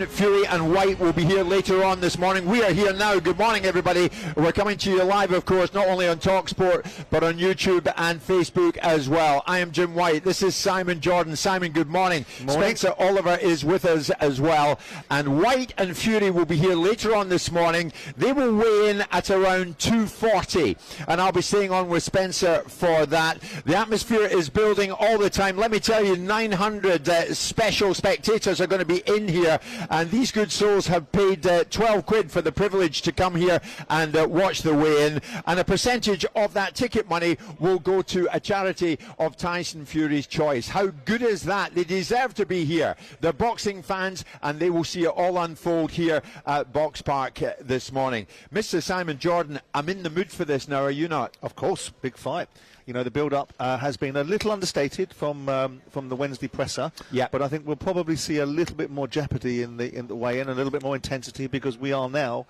Tyson, Fury and Whyte will be here later on this morning. We are here now. Good morning, everybody. We're coming to you live, of course, not only on talkSPORT, but on YouTube and Facebook as well. I am Jim Whyte. This is Simon Jordan. Simon, good morning. Spencer Oliver is with us as well. And Whyte and Fury will be here later on this morning. They will weigh in at around 2:40. And I'll be staying on with Spencer for that. The atmosphere is building all the time. Let me tell you, 900 special spectators are going to be in here, and these good souls have paid 12 quid for the privilege to come here and watch the weigh-in, and a percentage of that ticket money will go to a charity of Tyson Fury's choice. How good is that? They deserve to be here. They're boxing fans, and they will see it all unfold here at Box Park this morning. Mr. Simon Jordan, I'm in the mood for this now, are you not? Of course, big fight. You know, the build-up has been a little understated from the Wednesday presser. Yeah. But I think we'll probably see a little bit more jeopardy in the weigh-in, a little bit more intensity, because we are now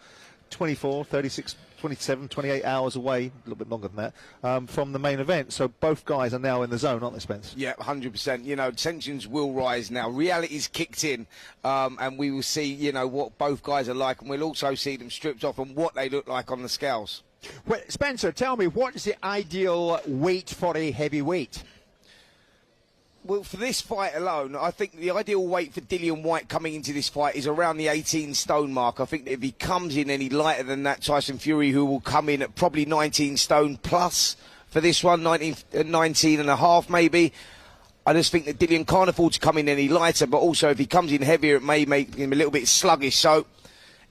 24, 36, 27, 28 hours away, a little bit longer than that, from the main event. So both guys are now in the zone, aren't they, Spence? Yeah, 100%. You know, tensions will rise now. Reality's kicked in, and we will see, you know, what both guys are like, and we'll also see them stripped off and what they look like on the scales. Well, Spencer, tell me, what is the ideal weight for a heavyweight? Well, for this fight alone, I think the ideal weight for Dillian Whyte coming into this fight is around the 18 stone mark. I think that if he comes in any lighter than that, Tyson Fury, who will come in at probably 19 stone plus for this one, 19 and a half maybe. I just think that Dillian can't afford to come in any lighter, but also if he comes in heavier, it may make him a little bit sluggish. So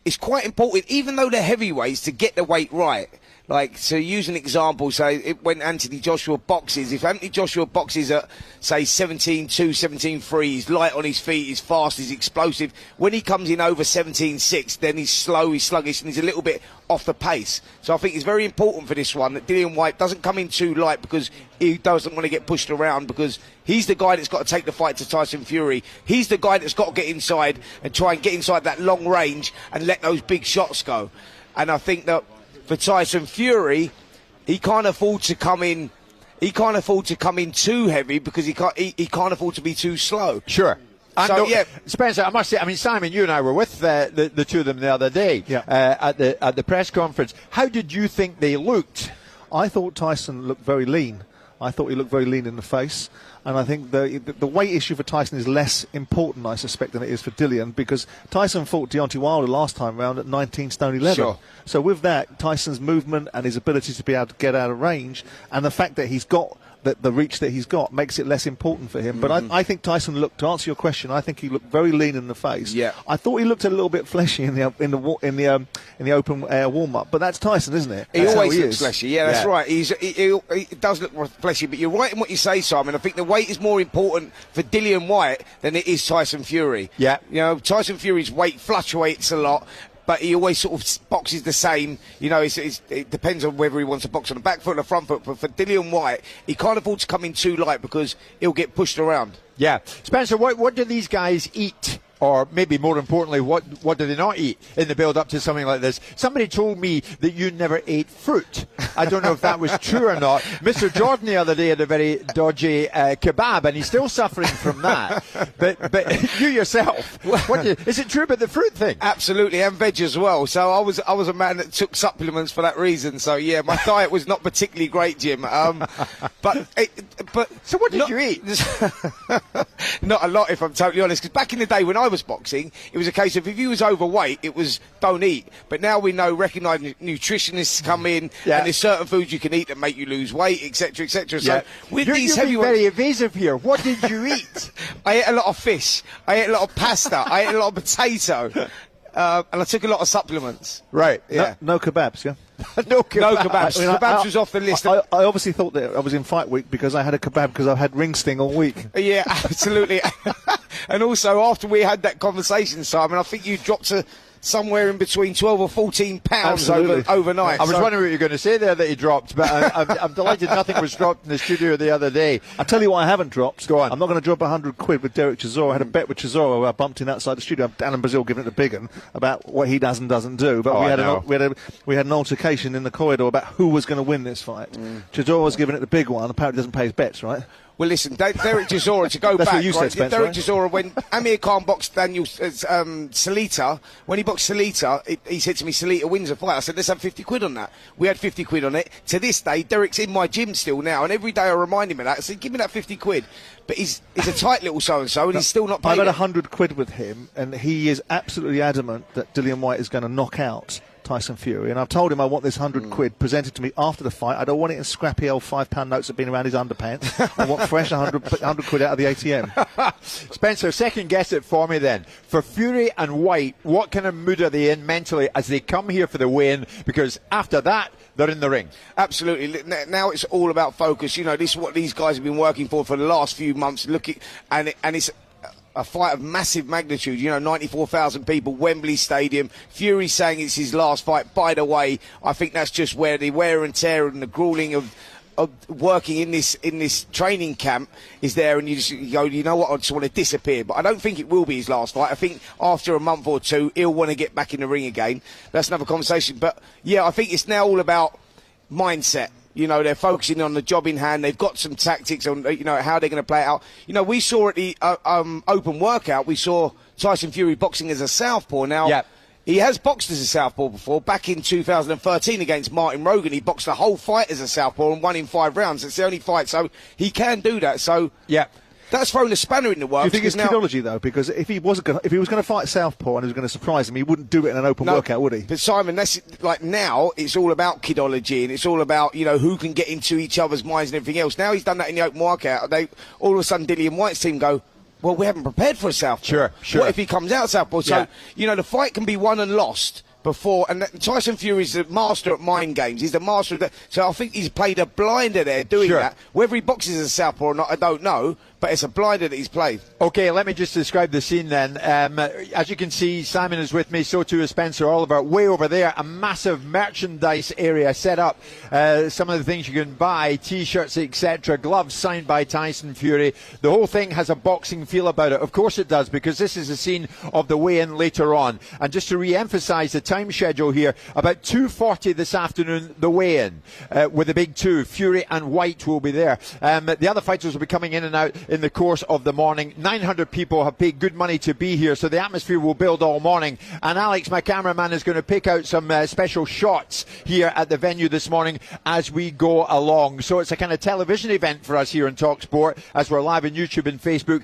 it's quite important, even though they're heavyweights, to get the weight right. Like, to use an example, say, when Anthony Joshua boxes, if Anthony Joshua boxes at, say, 17-2, 17-3, he's light on his feet, he's fast, he's explosive. When he comes in over 17-6, then he's slow, he's sluggish, and he's a little bit off the pace. So I think it's very important for this one that Dillian Whyte doesn't come in too light, because he doesn't want to get pushed around, because he's the guy that's got to take the fight to Tyson Fury. He's the guy that's got to get inside and try and get inside that long range and let those big shots go. And I think that for Tyson Fury, he can't afford to come in. He can't afford to come in too heavy, because he can't afford to be too slow. Sure. So, yeah, Spencer, I must say, I mean, Simon, you and I were with the two of them the other day at the press conference. How did you think they looked? I thought Tyson looked very lean. I thought he looked very lean in the face. And I think the weight issue for Tyson is less important, I suspect, than it is for Dillian, because Tyson fought Deontay Wilder last time round at 19 stone 11. Sure. So with that, Tyson's movement and his ability to be able to get out of range, and the fact that he's got the reach that he's got, makes it less important for him. But I think Tyson looked, to answer your question, I think he looked very lean in the face. Yeah. I thought he looked a little bit fleshy in the open air warm up, but that's Tyson, isn't it? He always looks fleshy. Yeah, that's right. He does look fleshy, but you're right in what you say, Simon. I think the weight is more important for Dillian Whyte than it is Tyson Fury. Yeah. You know, Tyson Fury's weight fluctuates a lot, but he always sort of boxes the same. You know, it depends on whether he wants to box on the back foot or the front foot. But for Dillian Whyte, he can't afford to come in too light, because he'll get pushed around. Yeah. Spencer, what do these guys eat? Or maybe more importantly, what do they not eat in the build-up to something like this? Somebody told me that you never ate fruit. I don't know if that was true or not. Mr. Jordan the other day had a very dodgy kebab, and he's still suffering from that. But you yourself, is it true about the fruit thing? Absolutely, and veg as well. So I was a man that took supplements for that reason. So yeah, my diet was not particularly great, Jim. But so what did you eat? Not a lot, if I'm totally honest. Because back in the day when I was boxing, it was a case of if you was overweight, it was don't eat. But now we know recognised nutritionists come in, and there's certain foods you can eat that make you lose weight, etc., etc. So with these you're being very evasive here. What did you eat? I ate a lot of fish. I ate a lot of pasta. I ate a lot of potato. And I took a lot of supplements. Right. Yeah. No kebabs, yeah? No kebabs. I mean, kebabs was off the list. I obviously thought that I was in fight week because I had a kebab because I've had ring sting all week. Yeah, absolutely. And also, after we had that conversation, Simon, I think you dropped to somewhere in between 12 or 14 pounds overnight. I was wondering what you were going to say there that he dropped, but I'm delighted nothing was dropped in the studio the other day. I'll tell you what I haven't dropped. Go on. I'm not going to drop 100 quid with Derek Chisora. I had a bet with Chisora where I bumped in outside the studio. Dan and Brazil giving it to Big 'Un about what he does and doesn't do. But we had an altercation in the corridor about who was going to win this fight. Chisora was giving it the big one. Apparently doesn't pay his bets, right? Well, listen, Derek Chisora, to go That's back, what you said, Spencer, Derek right? Chisora, when Amir Khan boxed Daniel Salita, when he boxed Salita, he said to me, Salita wins a fight. I said, let's have 50 quid on that. We had 50 quid on it. To this day, Derek's in my gym still now, and every day I remind him of that. I said, give me that 50 quid. But he's a tight little so-and-so, and he's still not paid. I've had it. 100 quid with him, and he is absolutely adamant that Dillian Whyte is going to knock out Tyson Fury, and I've told him I want this 100 quid presented to me after the fight. I don't want it in scrappy old £5 notes that have been around his underpants. I want fresh 100 quid out of the ATM. Spencer, second guess it for me then. For Fury and Whyte, what kind of mood are they in mentally as they come here for the weigh-in? Because after that, they're in the ring. Absolutely. Now it's all about focus. You know, this is what these guys have been working for the last few months. And it's a fight of massive magnitude, 94,000 people, Wembley Stadium. Fury saying it's his last fight. By the way, I think that's just where the wear and tear and the grueling of working in this training camp is there, and you go, you know what, I just want to disappear. But I don't think it will be his last fight. I think after a month or two, he'll want to get back in the ring again. That's another conversation. But yeah, I think it's now all about mindset. They're focusing on the job in hand. They've got some tactics on, how they're going to play it out. We saw at the open workout, we saw Tyson Fury boxing as a southpaw. Now, he has boxed as a southpaw before. Back in 2013 against Martin Rogan, he boxed the whole fight as a southpaw and won in 5 rounds. It's the only fight, so he can do that. So, that's thrown a spanner in the works. Do you think it's kidology, though? Because if he was going to fight southpaw and he was going to surprise him, he wouldn't do it in an open workout, would he? But Simon, that's like now it's all about kidology, and it's all about who can get into each other's minds and everything else. Now he's done that in the open workout. All of a sudden, Dillian Whyte's team go, well, we haven't prepared for a southpaw. Sure. What if he comes out southpaw? So the fight can be won and lost before, and Tyson Fury is the master at mind games. He's the master of that. So I think he's played a blinder there doing that. Whether he boxes as a southpaw or not, I don't know. But it's a blinder that he's played. Okay, let me just describe the scene then. As you can see, Simon is with me, so too is Spencer Oliver. Way over there, a massive merchandise area set up. Some of the things you can buy, T-shirts, etc., gloves signed by Tyson Fury. The whole thing has a boxing feel about it. Of course it does, because this is the scene of the weigh-in later on. And just to re-emphasise the time schedule here, about 2:40 this afternoon, the weigh-in with the big two. Fury and Whyte will be there. The other fighters will be coming in and out in the course of the morning. 900 people have paid good money to be here, so the atmosphere will build all morning. And Alex, my cameraman, is going to pick out some special shots here at the venue this morning as we go along. So it's a kind of television event for us here on talkSPORT as we're live on YouTube and Facebook.